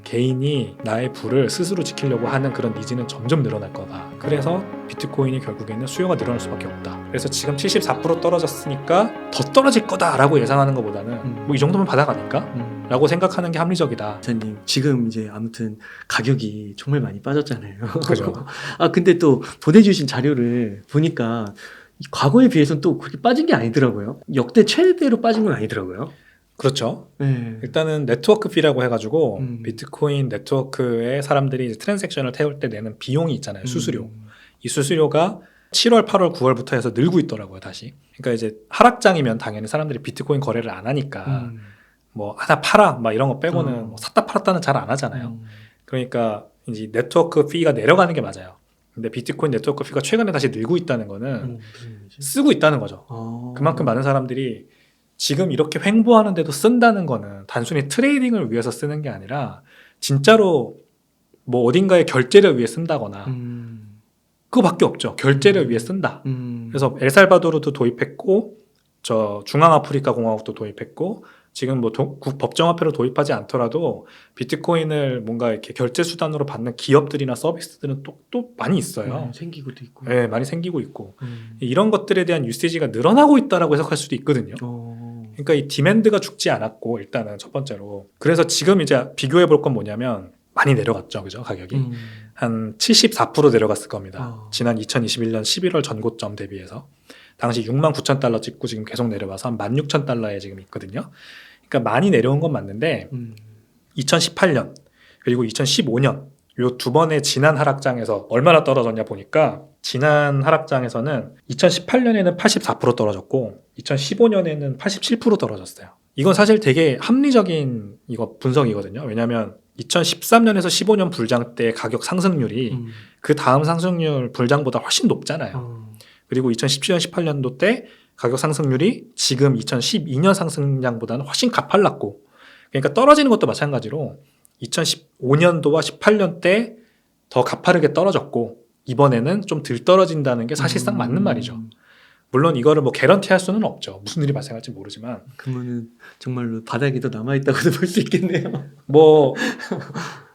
개인이 나의 부를 스스로 지키려고 하는 그런 니즈는 점점 늘어날 거다. 그래서 비트코인이 결국에는 수요가 늘어날 수밖에 없다. 그래서 지금 74% 떨어졌으니까 더 떨어질 거다라고 예상하는 것보다는 뭐 이 정도면 바닥 아닐까? 라고 생각하는 게 합리적이다. 기사님 지금 이제 아무튼 가격이 정말 많이 빠졌잖아요. 그죠. 근데 또 보내주신 자료를 보니까 과거에 비해서는 또 그렇게 빠진 게 아니더라고요. 역대 최대로 빠진 건 아니더라고요. 그렇죠. 네. 일단은 네트워크 피라고 해가지고 비트코인 네트워크에 사람들이 이제 트랜잭션을 태울 때 내는 비용이 있잖아요. 수수료. 이 수수료가 7월, 8월, 9월부터 해서 늘고 있더라고요. 다시. 그러니까 이제 하락장이면 당연히 사람들이 비트코인 거래를 안 하니까 뭐 하나 팔아 막 이런 거 빼고는 뭐 샀다 팔았다는 잘 안 하잖아요. 그러니까 이제 네트워크 피가 내려가는 게 맞아요. 근데 비트코인 네트워크 피가 최근에 다시 늘고 있다는 거는 쓰고 있다는 거죠. 그만큼 많은 사람들이 지금 이렇게 횡보하는데도 쓴다는 거는 단순히 트레이딩을 위해서 쓰는 게 아니라 진짜로 뭐 어딘가에 결제를 위해 쓴다거나 그거밖에 없죠. 결제를 위해 쓴다. 그래서 엘살바도르도 도입했고 저 중앙아프리카 공화국도 도입했고 지금 뭐 법정화폐로 도입하지 않더라도 비트코인을 뭔가 이렇게 결제 수단으로 받는 기업들이나 서비스들은 또 많이 있어요. 생기고도 있고. 네, 많이 생기고 있고 이런 것들에 대한 유세지가 늘어나고 있다라고 해석할 수도 있거든요. 그러니까 이 디맨드가 죽지 않았고 일단은 첫 번째로 그래서 지금 이제 비교해 볼 건 뭐냐면 많이 내려갔죠, 그죠? 가격이 한 74% 내려갔을 겁니다. 지난 2021년 11월 전고점 대비해서 당시 69,000달러 찍고 지금 계속 내려와서 한 16,000달러에 지금 있거든요. 그러니까 많이 내려온 건 맞는데 2018년 그리고 2015년 요 두 번의 지난 하락장에서 얼마나 떨어졌냐 보니까 지난 하락장에서는 2018년에는 84% 떨어졌고 2015년에는 87% 떨어졌어요. 이건 사실 되게 합리적인 이거 분석이거든요. 왜냐하면 2013년에서 15년 불장 때 가격 상승률이 그 다음 상승률 불장보다 훨씬 높잖아요. 그리고 2017년, 18년도 때 가격 상승률이 지금 2012년 상승량보다는 훨씬 가팔랐고 그러니까 떨어지는 것도 마찬가지로 2015년도와 18년 때 더 가파르게 떨어졌고 이번에는 좀 덜 떨어진다는 게 사실상 맞는 말이죠. 물론 이거를 뭐 개런티 할 수는 없죠. 무슨 일이 발생할지 모르지만 그러면은 정말로 바닥이 더 남아있다고도 볼 수 있겠네요. 뭐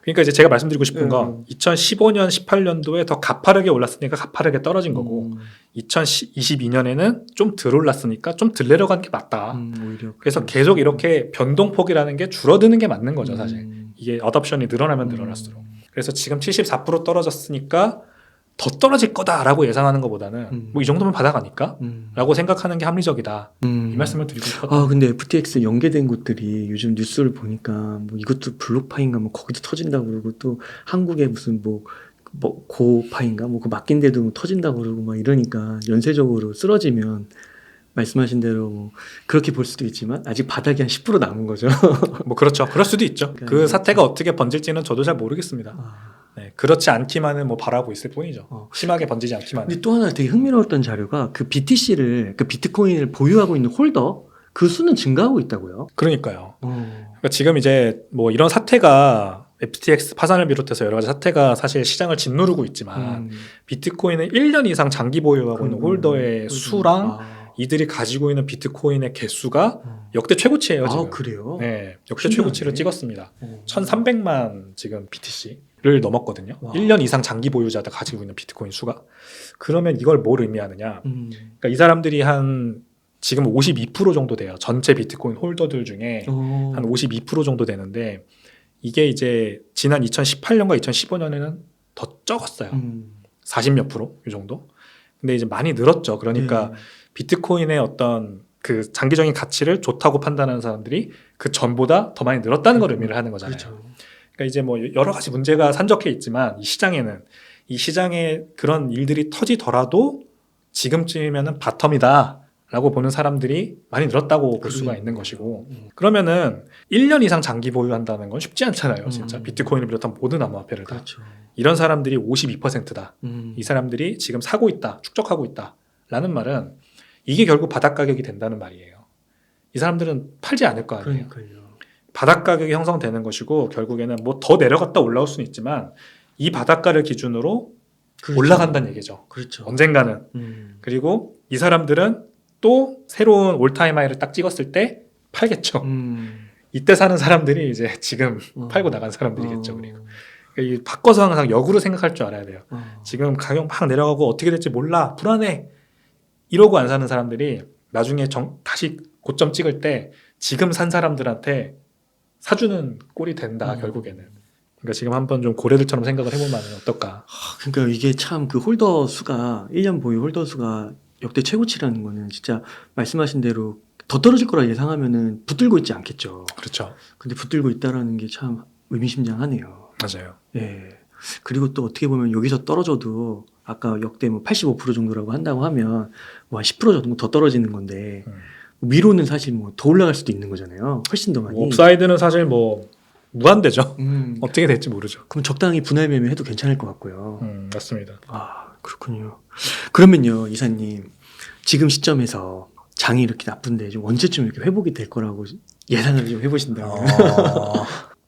그러니까 이제 제가 말씀드리고 싶은 건 2015년, 18년도에 더 가파르게 올랐으니까 가파르게 떨어진 거고 2022년에는 좀 덜 올랐으니까 좀 덜 내려간 게 맞다. 오히려 그래서 계속 이렇게 변동폭이라는 게 줄어드는 게 맞는 거죠, 사실. 이게 어답션이 늘어나면 늘어날수록. 그래서 지금 74% 떨어졌으니까 더 떨어질 거다라고 예상하는 것보다는 뭐 이 정도면 바닥 아닐까? 라고 생각하는 게 합리적이다. 이 말씀을 드리고 싶었다. 근데 FTX 연계된 곳들이 요즘 뉴스를 보니까 뭐 이것도 블록파인가 뭐 거기도 터진다고 그러고 또 한국에 무슨 뭐 고파인가 뭐 그 맡긴 데도 뭐 터진다고 그러고 막 이러니까 연쇄적으로 쓰러지면 말씀하신 대로 뭐 그렇게 볼 수도 있지만 아직 바닥이 한 10% 남은 거죠. 뭐 그렇죠. 그럴 수도 있죠. 그 사태가 어떻게 번질지는 저도 잘 모르겠습니다. 네, 그렇지 않기만은 뭐 바라고 있을 뿐이죠. 심하게 번지지 않기만. 근데 또 하나 되게 흥미로웠던 자료가 그 BTC를 그 비트코인을 보유하고 있는 홀더 그 수는 증가하고 있다고요. 그러니까요. 그러니까 지금 이제 뭐 이런 사태가 FTX 파산을 비롯해서 여러 가지 사태가 사실 시장을 짓누르고 있지만 비트코인은 1년 이상 장기 보유하고 있는 홀더의 수랑 이들이 가지고 있는 비트코인의 개수가 역대 최고치예요, 지금. 그래요? 네, 역대 최고치를 찍었습니다. 1,300만 지금 BTC를 넘었거든요. 1년 이상 장기 보유자들 가지고 있는 비트코인 수가. 그러면 이걸 뭘 의미하느냐? 그러니까 이 사람들이 한 지금 52% 정도 돼요. 전체 비트코인 홀더들 중에 한 52% 정도 되는데 이게 이제 지난 2018년과 2015년에는 더 적었어요. 40몇 프로 이 정도. 근데 이제 많이 늘었죠. 그러니까 비트코인의 어떤 그 장기적인 가치를 좋다고 판단하는 사람들이 그 전보다 더 많이 늘었다는 걸 의미를 하는 거잖아요. 그렇죠. 그러니까 이제 뭐 여러 가지 문제가 산적해 있지만 이 시장에 그런 일들이 터지더라도 지금쯤이면은 바텀이다라고 보는 사람들이 많이 늘었다고 볼 수가 있는 것이고 그러면은 1년 이상 장기 보유한다는 건 쉽지 않잖아요. 진짜 비트코인을 비롯한 모든 암호화폐를 다. 그렇죠. 이런 사람들이 52%다. 이 사람들이 지금 사고 있다, 축적하고 있다라는 말은 이게 결국 바닥 가격이 된다는 말이에요. 이 사람들은 팔지 않을 거 아니에요. 그러니까요. 바닥 가격이 형성되는 것이고 결국에는 뭐 더 내려갔다 올라올 수는 있지만 이 바닥가를 기준으로 올라간다는 얘기죠. 그렇죠. 언젠가는. 그리고 이 사람들은 또 새로운 올타임 하이를 딱 찍었을 때 팔겠죠. 이때 사는 사람들이 이제 지금 팔고 나간 사람들이겠죠. 그리고 이 바꿔서 항상 역으로 생각할 줄 알아야 돼요. 지금 가격 막 내려가고 어떻게 될지 몰라, 불안해, 이러고 안 사는 사람들이 나중에 다시 고점 찍을 때 지금 산 사람들한테 사주는 꼴이 된다, 결국에는. 그러니까 지금 한번 좀 고래들처럼 생각을 해보면 어떨까. 그러니까 이게 참 그 홀더 수가 1년 보유 홀더 수가 역대 최고치라는 거는 진짜 말씀하신 대로 더 떨어질 거라 예상하면은 붙들고 있지 않겠죠. 그렇죠. 근데 붙들고 있다라는 게 참 의미심장하네요. 맞아요. 예. 그리고 또 어떻게 보면 여기서 떨어져도 아까 역대 뭐 85% 정도라고 한다고 하면 뭐 한 10% 정도 더 떨어지는 건데 위로는 사실 뭐 더 올라갈 수도 있는 거잖아요. 훨씬 더 많이. 업사이드는 사실 뭐 무한대죠. 어떻게 될지 모르죠. 그럼 적당히 분할 매매해도 괜찮을 것 같고요. 맞습니다. 아, 그렇군요. 그러면요, 이사님, 지금 시점에서 장이 이렇게 나쁜데 좀 언제쯤 이렇게 회복이 될 거라고 예상을 좀 해보신다면?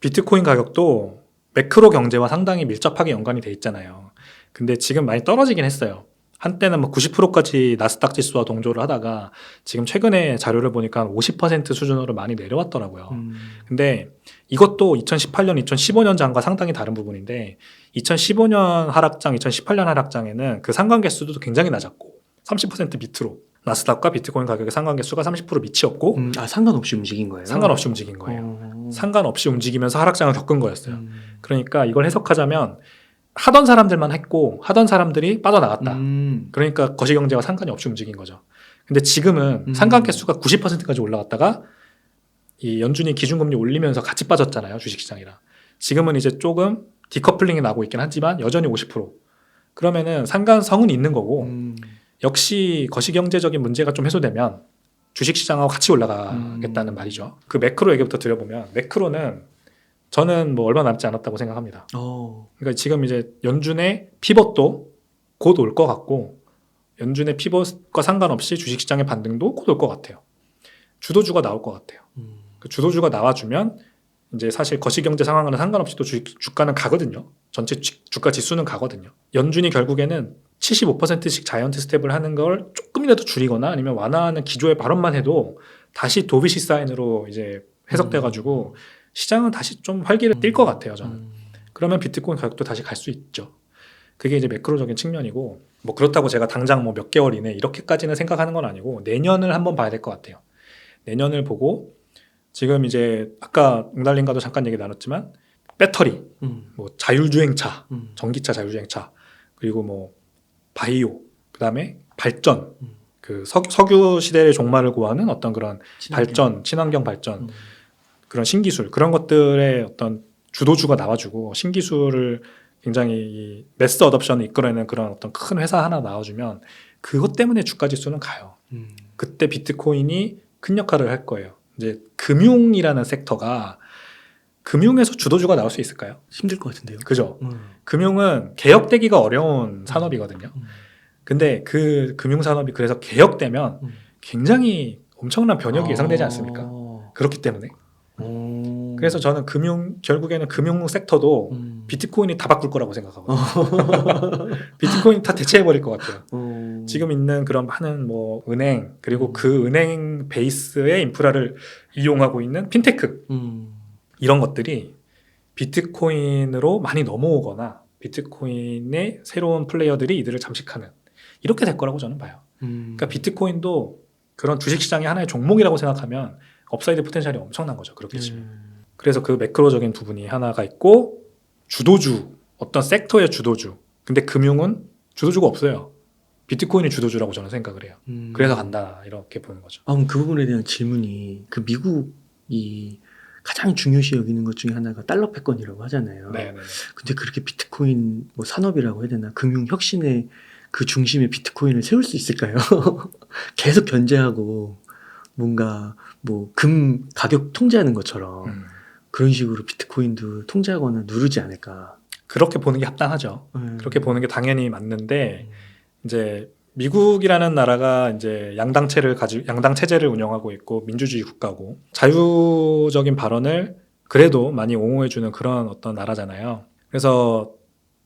비트코인 가격도 매크로 경제와 상당히 밀접하게 연관이 돼 있잖아요. 근데 지금 많이 떨어지긴 했어요. 한때는 뭐 90%까지 나스닥 지수와 동조를 하다가 지금 최근에 자료를 보니까 50% 수준으로 많이 내려왔더라고요. 근데 이것도 2018년, 2015년장과 상당히 다른 부분인데 2015년 하락장, 2018년 하락장에는 그 상관계수도 굉장히 낮았고 30% 밑으로 나스닥과 비트코인 가격의 상관계수가 30% 밑이었고 상관없이 움직인 거예요? 상관없이 움직인 거예요. 상관없이 움직이면서 하락장을 겪은 거였어요. 그러니까 이걸 해석하자면 하던 사람들만 했고 하던 사람들이 빠져나갔다. 그러니까 거시경제와 상관이 없이 움직인 거죠. 근데 지금은 상관계수가 90%까지 올라갔다가 이 연준이 기준금리 올리면서 같이 빠졌잖아요. 주식시장이랑. 지금은 이제 조금 디커플링이 나고 있긴 하지만 여전히 50%. 그러면은 상관성은 있는 거고 역시 거시경제적인 문제가 좀 해소되면 주식시장하고 같이 올라가겠다는 말이죠. 그 매크로 얘기부터 드려보면 매크로는 저는 뭐 얼마 남지 않았다고 생각합니다. 그러니까 지금 이제 연준의 피벗도 곧 올 것 같고 연준의 피벗과 상관없이 주식시장의 반등도 곧 올 것 같아요. 주도주가 나올 것 같아요. 그 주도주가 나와주면 이제 사실 거시경제 상황과는 상관없이 또 주가는 가거든요. 전체 주가 지수는 가거든요. 연준이 결국에는 75%씩 자이언트 스텝을 하는 걸 조금이라도 줄이거나 아니면 완화하는 기조의 발언만 해도 다시 도비시 사인으로 이제 해석돼가지고 시장은 다시 좀 활기를 띨 것 같아요, 저는. 그러면 비트코인 가격도 다시 갈 수 있죠. 그게 이제 매크로적인 측면이고, 뭐 그렇다고 제가 당장 뭐 몇 개월 이내 이렇게까지는 생각하는 건 아니고, 내년을 한번 봐야 될 것 같아요. 내년을 보고, 지금 이제 아까 웅달님과도 잠깐 얘기 나눴지만, 배터리, 뭐 자율주행차, 전기차 자율주행차, 그리고 뭐 바이오, 그 다음에 발전, 그 석유 시대의 종말을 고하는 어떤 그런 발전, 친환경 발전, 그런 신기술, 그런 것들의 어떤 주도주가 나와주고 신기술을 굉장히 매스 어덥션을 이끌어내는 그런 어떤 큰 회사 하나 나와주면 그것 때문에 주가 지수는 가요. 그때 비트코인이 큰 역할을 할 거예요. 이제 금융이라는 섹터가 금융에서 주도주가 나올 수 있을까요? 힘들 것 같은데요. 그죠? 금융은 개혁되기가 어려운 산업이거든요. 근데 그 금융산업이 그래서 개혁되면 굉장히 엄청난 변혁이 예상되지 않습니까? 그렇기 때문에. 그래서 저는 결국에는 금융 섹터도 비트코인이 다 바꿀 거라고 생각하거든요. 비트코인이 다 대체해버릴 것 같아요. 지금 있는 그런 많은 뭐 은행, 그리고 그 은행 베이스의 인프라를 이용하고 있는 핀테크, 이런 것들이 비트코인으로 많이 넘어오거나 비트코인의 새로운 플레이어들이 이들을 잠식하는, 이렇게 될 거라고 저는 봐요. 그러니까 비트코인도 그런 주식시장의 하나의 종목이라고 생각하면 업사이드 포텐셜이 엄청난 거죠. 그렇게 치면. 그래서 그 매크로적인 부분이 하나가 있고, 주도주, 어떤 섹터의 주도주. 근데 금융은 주도주가 없어요. 비트코인이 주도주라고 저는 생각을 해요. 그래서 간다, 이렇게 보는 거죠. 그럼 그 부분에 대한 질문이, 그 미국이 가장 중요시 여기는 것 중에 하나가 달러 패권이라고 하잖아요. 네네. 근데 그렇게 비트코인 뭐 산업이라고 해야 되나, 금융 혁신의 그 중심에 비트코인을 세울 수 있을까요? 계속 견제하고 뭔가 뭐 금 가격 통제하는 것처럼 그런 식으로 비트코인도 통제하거나 누르지 않을까. 그렇게 보는 게 합당하죠. 그렇게 보는 게 당연히 맞는데, 이제 미국이라는 나라가 이제 양당 체제를 운영하고 있고 민주주의 국가고 자유적인 발언을 그래도 많이 옹호해주는 그런 어떤 나라잖아요. 그래서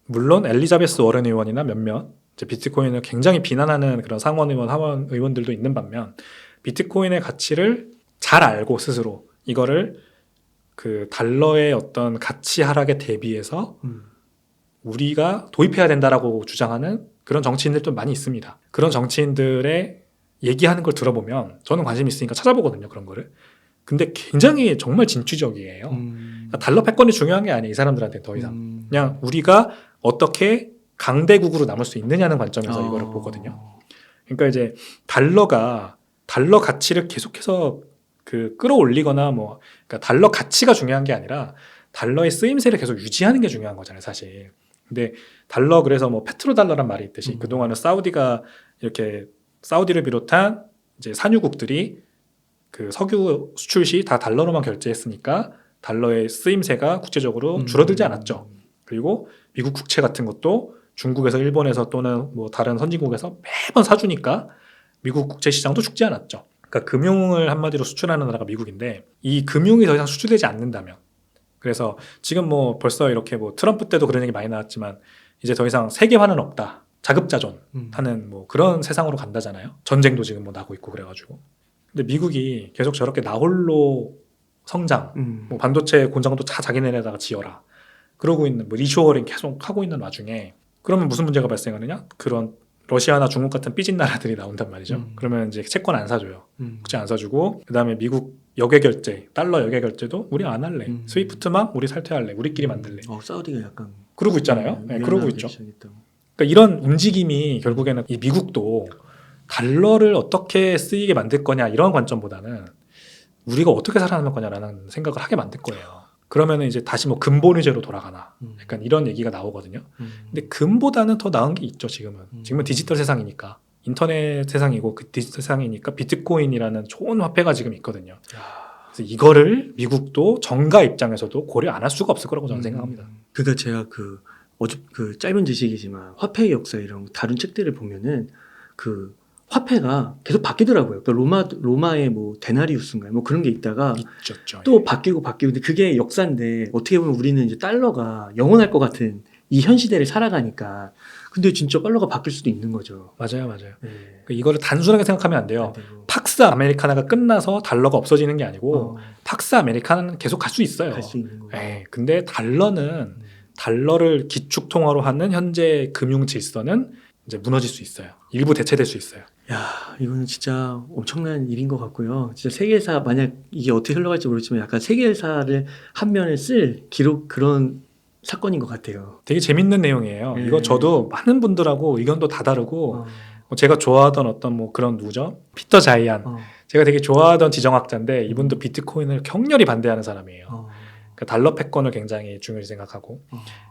물론 엘리자베스 워런 의원이나 몇몇 이제 비트코인을 굉장히 비난하는 그런 상원 의원, 하원 의원들도 있는 반면, 비트코인의 가치를 잘 알고 스스로 이거를 그 달러의 어떤 가치 하락에 대비해서 우리가 도입해야 된다라고 주장하는 그런 정치인들도 많이 있습니다. 그런 정치인들의 얘기하는 걸 들어보면 저는 관심 있으니까 찾아보거든요. 그런 거를. 근데 굉장히 정말 진취적이에요. 그러니까 달러 패권이 중요한 게 아니에요. 이 사람들한테 더 이상. 그냥 우리가 어떻게 강대국으로 남을 수 있느냐는 관점에서 이거를 보거든요. 그러니까 이제 달러 가치를 계속해서 그 끌어올리거나 뭐 그러니까 달러 가치가 중요한 게 아니라 달러의 쓰임새를 계속 유지하는 게 중요한 거잖아요, 사실. 근데 달러 그래서 뭐 페트로달러란 말이 있듯이 그동안은 사우디가 이렇게 사우디를 비롯한 이제 산유국들이 그 석유 수출 시 다 달러로만 결제했으니까 달러의 쓰임새가 국제적으로 줄어들지 않았죠. 그리고 미국 국채 같은 것도 중국에서 일본에서 또는 뭐 다른 선진국에서 매번 사주니까 미국 국채 시장도 죽지 않았죠. 그러니까 금융을 한마디로 수출하는 나라가 미국인데 이 금융이 더 이상 수출되지 않는다면 그래서 지금 뭐 벌써 이렇게 뭐 트럼프 때도 그런 얘기 많이 나왔지만 이제 더 이상 세계화는 없다. 자급자존하는 뭐 그런 세상으로 간다잖아요. 전쟁도 지금 뭐 나고 있고 그래가지고. 근데 미국이 계속 저렇게 나홀로 성장, 뭐 반도체 공장도 다 자기네네다가 지어라. 그러고 있는 뭐 리쇼어링 계속 하고 있는 와중에 그러면 무슨 문제가 발생하느냐? 그런 러시아나 중국 같은 삐진 나라들이 나온단 말이죠. 그러면 이제 채권 안 사줘요. 국제 안 사주고 그다음에 미국 역외 결제, 달러 역외 결제도 우리 안 할래. 스위프트만 우리 살퇴할래. 우리끼리 만들래. 사우디가 약간 그러고 있잖아요. 네, 그러고 있죠. 그러니까 이런 움직임이 결국에는 이 미국도 달러를 어떻게 쓰이게 만들 거냐 이런 관점보다는 우리가 어떻게 살아남을 거냐라는 생각을 하게 만들 거예요. 그러면 이제 다시 뭐 근본위제로 돌아가나 약간 이런 얘기가 나오거든요. 근데 근보다는 더 나은 게 있죠. 지금은 디지털 세상이니까 인터넷 세상이고 그 디지털 세상이니까 비트코인이라는 좋은 화폐가 지금 있거든요. 그래서 이거를 미국도 정가 입장에서도 고려 안 할 수가 없을 거라고 저는 생각합니다. 그러니까 제가 그 짧은 지식이지만 화폐의 역사 이런 다른 책들을 보면은 그 화폐가 계속 바뀌더라고요. 그러니까 로마의 뭐 데나리우스인가요? 뭐 그런 게 있다가 있었죠. 또 바뀌고 근데 그게 역사인데 어떻게 보면 우리는 이제 달러가 영원할 것 같은 이 현 시대를 살아가니까 근데 진짜 달러가 바뀔 수도 있는 거죠. 맞아요. 네. 그러니까 이거를 단순하게 생각하면 안 돼요. 팍스 아메리카나가 끝나서 달러가 없어지는 게 아니고 팍스 아메리카나는 계속 갈 수 있어요. 갈 수 있는 거예요. 네, 근데 달러를 기축 통화로 하는 현재 금융 질서는 이제 무너질 수 있어요. 일부 대체될 수 있어요. 야, 이거는 진짜 엄청난 일인 것 같고요. 진짜 세계사 만약 이게 어떻게 흘러갈지 모르지만 약간 세계사를 한 면을 쓸 기록 그런 사건인 것 같아요. 되게 재밌는 내용이에요. 네. 이거 저도 많은 분들하고 의견도 다 다르고 제가 좋아하던 어떤 뭐 그런 누구죠? 피터 자이안. 제가 되게 좋아하던 지정학자인데 이분도 비트코인을 격렬히 반대하는 사람이에요. 그러니까 달러 패권을 굉장히 중요시 생각하고.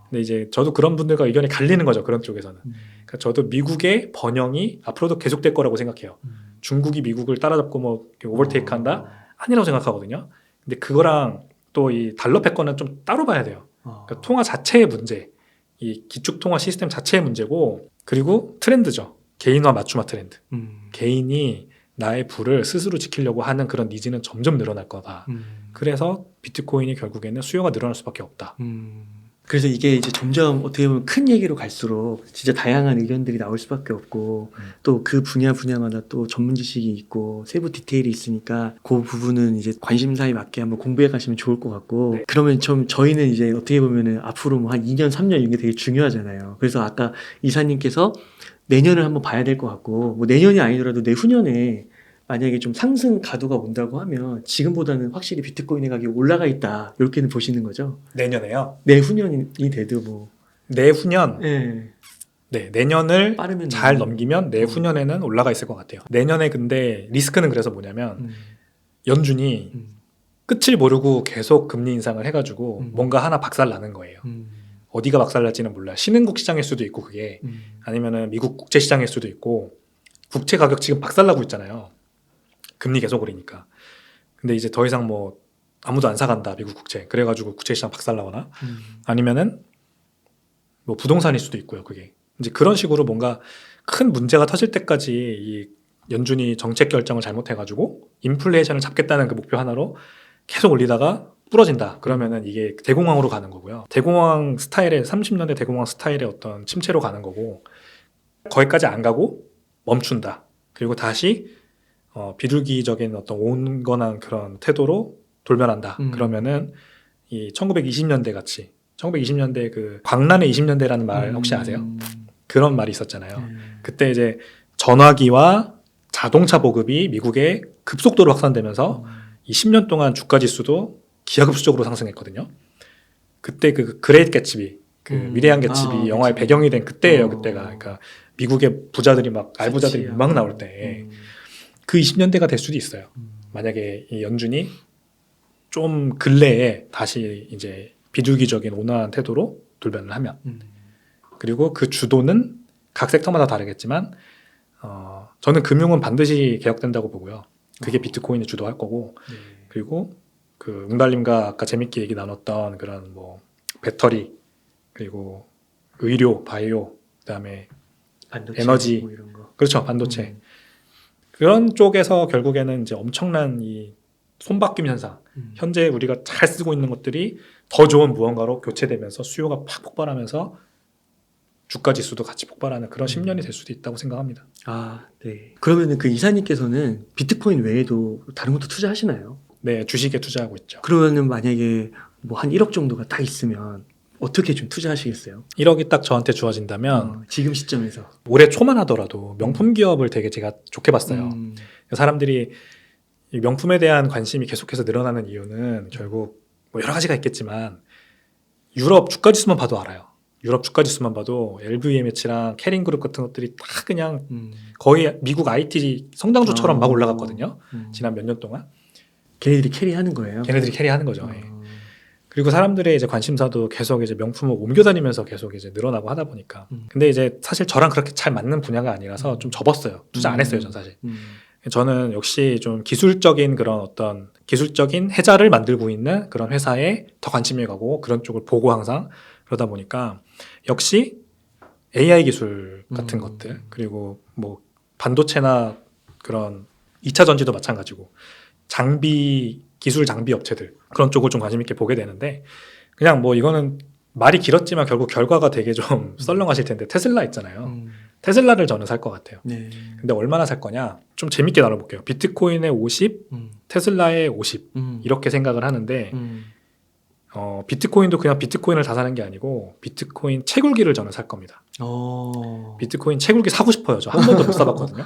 근데 이제 저도 그런 분들과 의견이 갈리는 거죠. 그런 쪽에서는. 그러니까 저도 미국의 번영이 앞으로도 계속될 거라고 생각해요. 중국이 미국을 따라잡고 뭐 오버테이크한다? 아니라고 생각하거든요. 근데 그거랑 또 이 달러 패권은 좀 따로 봐야 돼요. 그러니까 통화 자체의 문제, 이 기축 통화 시스템 자체의 문제고, 그리고 트렌드죠. 개인화 맞춤화 트렌드. 개인이 나의 부를 스스로 지키려고 하는 그런 니즈는 점점 늘어날 거다. 그래서 비트코인이 결국에는 수요가 늘어날 수밖에 없다. 그래서 이게 이제 점점 어떻게 보면 큰 얘기로 갈수록 진짜 다양한 의견들이 나올 수밖에 없고 또 그 분야마다 또 전문 지식이 있고 세부 디테일이 있으니까 그 부분은 이제 관심사에 맞게 한번 공부해 가시면 좋을 것 같고 네. 그러면 저희는 이제 어떻게 보면은 앞으로 뭐 한 2년 3년 이게 되게 중요하잖아요. 그래서 아까 이사님께서 내년을 한번 봐야 될 것 같고 뭐 내년이 아니더라도 내후년에 만약에 좀 상승 가도가 온다고 하면 지금보다는 확실히 비트코인의 가격이 올라가 있다 이렇게는 보시는 거죠? 내년에요? 내후년이 돼도 뭐 내후년? 네. 네, 내년을 빠르면 잘 넘기면 내후년에는 올라가 있을 것 같아요. 내년에 근데 리스크는 그래서 뭐냐면 연준이 끝을 모르고 계속 금리 인상을 해가지고 뭔가 하나 박살 나는 거예요. 어디가 박살 날지는 몰라요. 신흥국 시장일 수도 있고 그게 아니면은 미국 국제 시장일 수도 있고 국채 가격 지금 박살 나고 있잖아요. 금리 계속 오르니까. 근데 이제 더 이상 뭐 아무도 안 사간다 미국 국채. 그래가지고 국채 시장 박살 나거나 아니면은 뭐 부동산일 수도 있고요. 그게 이제 그런 식으로 뭔가 큰 문제가 터질 때까지 이 연준이 정책 결정을 잘못해가지고 인플레이션을 잡겠다는 그 목표 하나로 계속 올리다가 부러진다. 그러면은 이게 대공황으로 가는 거고요. 대공황 스타일의 30년대 대공황 스타일의 어떤 침체로 가는 거고 거기까지 안 가고 멈춘다. 그리고 다시 비둘기적인 어떤 온건한 그런 태도로 돌변한다. 그러면은 이 1920년대 같이 1920년대 그 광란의 20년대라는 말 혹시 아세요? 그런 말이 있었잖아요. 그때 이제 전화기와 자동차 보급이 미국에 급속도로 확산되면서 이 10년 동안 주가 지수도 기하급수적으로 상승했거든요. 그때 그 그레이트 개츠비, 그 위대한 개츠비 영화의 그치. 배경이 된 그때예요. 그때가 그러니까 미국의 부자들이 막 알부자들이 그치. 막 나올 때 그 20년대가 될 수도 있어요. 만약에 이 연준이 좀 근래에 다시 이제 비둘기적인 온화한 태도로 돌변을 하면, 그리고 그 주도는 각 섹터마다 다르겠지만 저는 금융은 반드시 개혁된다고 보고요. 그게 비트코인이 주도할 거고, 그리고 그 웅달님과 아까 재밌게 얘기 나눴던 그런 뭐 배터리, 그리고 의료, 바이오, 그다음에 반도체, 에너지, 뭐 이런 거. 그렇죠, 반도체. 그런 쪽에서 결국에는 이제 엄청난 이 손바뀜 현상, 현재 우리가 잘 쓰고 있는 것들이 더 좋은 무언가로 교체되면서 수요가 팍 폭발하면서 주가 지수도 같이 폭발하는 그런 10년이 될 수도 있다고 생각합니다. 아, 네. 그러면은 그 이사님께서는 비트코인 외에도 다른 것도 투자하시나요? 네, 주식에 투자하고 있죠. 그러면은 만약에 뭐 한 1억 정도가 딱 있으면 어떻게 좀 투자하시겠어요? 1억이 딱 저한테 주어진다면 지금 시점에서. 올해 초만 하더라도 명품 기업을 되게 제가 좋게 봤어요. 사람들이 이 명품에 대한 관심이 계속해서 늘어나는 이유는 결국 뭐 여러 가지가 있겠지만 유럽 주가 지수만 봐도 알아요. 유럽 주가 지수만 봐도 LVMH랑 캐링그룹 같은 것들이 다 그냥 거의 미국 IT 성장주처럼 막 올라갔거든요. 지난 몇 년 동안. 걔네들이 캐리하는 거예요? 걔네들이 캐리하는 거죠. 예. 그리고 사람들의 이제 관심사도 계속 이제 명품을 옮겨다니면서 계속 이제 늘어나고 하다 보니까. 근데 이제 사실 저랑 그렇게 잘 맞는 분야가 아니라서 좀 접었어요. 투자 안 했어요, 전 사실. 저는 역시 좀 기술적인 그런 어떤 기술적인 해자를 만들고 있는 그런 회사에 더 관심이 가고 그런 쪽을 보고 항상 그러다 보니까 역시 AI 기술 같은 것들, 그리고 뭐 반도체나 그런 2차 전지도 마찬가지고 장비 기술 장비 업체들 그런 쪽을 좀 관심 있게 보게 되는데, 그냥 뭐 이거는 말이 길었지만 결국 결과가 되게 좀 썰렁하실 텐데 테슬라 있잖아요. 테슬라를 저는 살 것 같아요. 네. 근데 얼마나 살 거냐? 좀 재밌게 나눠볼게요. 비트코인의 50, 테슬라의 50 이렇게 생각을 하는데 비트코인도 그냥 비트코인을 다 사는 게 아니고 비트코인 채굴기를 저는 살 겁니다. 비트코인 채굴기 사고 싶어요. 저 한 번도 못 사봤거든요.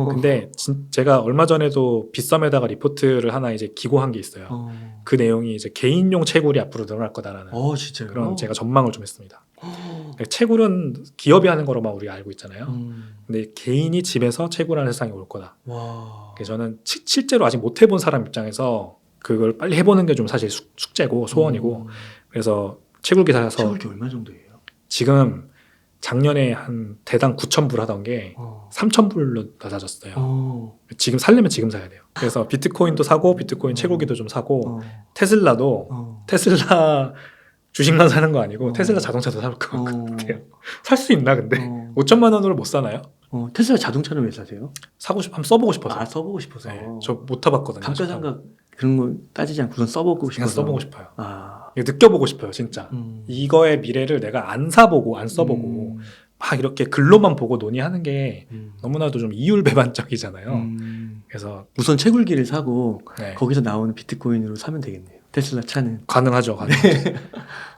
근데 제가 얼마 전에도 빗썸에다가 리포트를 하나 이제 기고한 게 있어요. 그 내용이 이제 개인용 채굴이 앞으로 늘어날 거다라는 진짜요? 그런 제가 전망을 좀 했습니다. 채굴은 기업이 하는 거로만 우리가 알고 있잖아요. 근데 개인이 집에서 채굴하는 세상이 올 거다. 와. 그래서 저는 실제로 아직 못 해본 사람 입장에서 그걸 빨리 해보는 게 좀 사실 숙제고 소원이고, 그래서 채굴기 사서 채굴기 얼마 정도예요? 지금 작년에 한 대당 9,000불 하던 게 3,000불로 낮아졌어요. 지금 살려면 지금 사야 돼요. 그래서 비트코인도 사고 비트코인 채굴기도 좀 사고 테슬라도 테슬라 주식만 사는 거 아니고 테슬라 자동차도 살 것 같아요. 살 수 있나 근데? 5천만 원으로 못 사나요? 테슬라 자동차는 왜 사세요? 사고 싶, 한번 써보고 싶어서. 써보고 싶어서. 네, 저 못 타봤거든요. 감가상각 그런 거 따지지 않고 우선 써보고 그냥 싶어서. 써보고 싶어요. 아. 이거 느껴보고 싶어요, 진짜. 이거의 미래를 내가 안 사보고 안 써보고 막 이렇게 글로만 보고 논의하는 게 너무나도 좀 이율배반적이잖아요. 그래서 우선 채굴기를 사고 네, 거기서 나오는 비트코인으로 사면 되겠네요. 테슬라 차는. 가능하죠.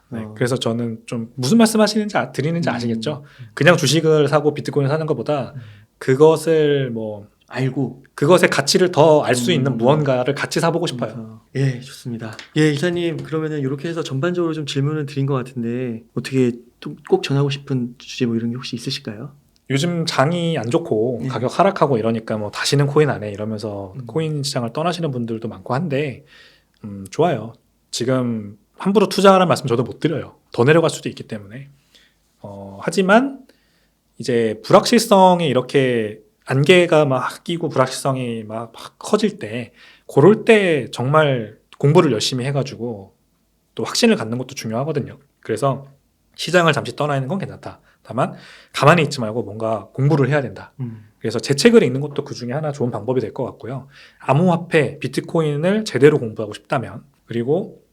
네, 그래서 저는 좀 무슨 말씀하시는지 드리는지 아시겠죠? 그냥 주식을 사고 비트코인을 사는 것보다 그것을 뭐 알고 그것의 가치를 더 알 수 있는 무언가를 같이 사보고 싶어요. 예, 좋습니다. 예, 이사님 그러면은 이렇게 해서 전반적으로 좀 질문을 드린 것 같은데 어떻게 또 꼭 전하고 싶은 주제 뭐 이런 게 혹시 있으실까요? 요즘 장이 안 좋고 네. 가격 하락하고 이러니까 뭐 다시는 코인 안 해 이러면서 코인 시장을 떠나시는 분들도 많고 한데 좋아요. 지금 함부로 투자하라는 말씀 저도 못 드려요. 더 내려갈 수도 있기 때문에. 하지만 이제 불확실성이 이렇게 안개가 막 끼고 불확실성이 막 커질 때 그럴 때 정말 공부를 열심히 해가지고 또 확신을 갖는 것도 중요하거든요. 그래서 시장을 잠시 떠나 있는 건 괜찮다. 다만 가만히 있지 말고 뭔가 공부를 해야 된다. 그래서 제 책을 읽는 것도 그 중에 하나 좋은 방법이 될 것 같고요. 암호화폐, 비트코인을 제대로 공부하고 싶다면, 그리고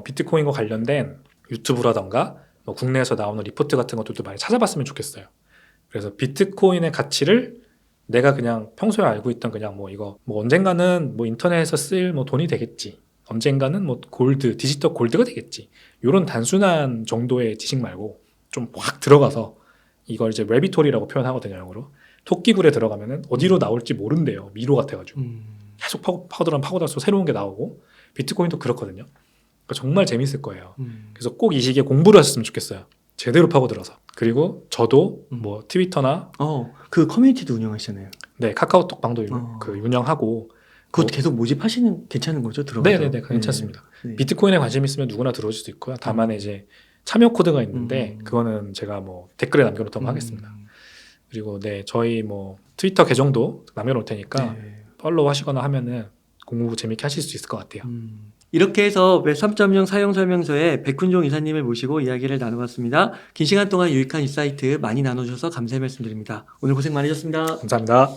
비트코인과 관련된 유튜브라던가 뭐 국내에서 나오는 리포트 같은 것들도 많이 찾아봤으면 좋겠어요. 그래서 비트코인의 가치를 내가 그냥 평소에 알고 있던 그냥 뭐 이거 뭐 언젠가는 뭐 인터넷에서 쓸 뭐 돈이 되겠지, 언젠가는 뭐 골드, 디지털 골드가 되겠지. 이런 단순한 정도의 지식 말고 좀 확 들어가서 이걸 이제 레비토리라고 표현하거든요, 영어로. 토끼굴에 들어가면은 어디로 나올지 모른대요. 미로 같아가지고 계속 파고들면 파고들수록 새로운 게 나오고 비트코인도 그렇거든요. 그러니까 정말 재밌을 거예요. 그래서 꼭 이 시기에 공부를 하셨으면 좋겠어요. 제대로 파고들어서. 그리고 저도 뭐 트위터나 그 커뮤니티도 운영하시잖아요. 네, 카카오톡 방도 그 운영하고 그것도 계속 모집하시는 괜찮은 거죠? 들어가서. 네네네, 괜찮습니다. 네. 비트코인에 관심 있으면 누구나 들어올 수도 있고요. 다만 이제 참여 코드가 있는데 그거는 제가 뭐 댓글에 남겨놓도록 하겠습니다. 그리고 네, 저희 뭐 트위터 계정도 남겨놓을 테니까 네. 팔로우 하시거나 하면은 공부 재밌게 하실 수 있을 것 같아요. 이렇게 해서 웹 3.0 사용 설명서에 백훈종 이사님을 모시고 이야기를 나눠봤습니다. 긴 시간 동안 유익한 인사이트 많이 나눠주셔서 감사의 말씀드립니다. 오늘 고생 많으셨습니다. 감사합니다.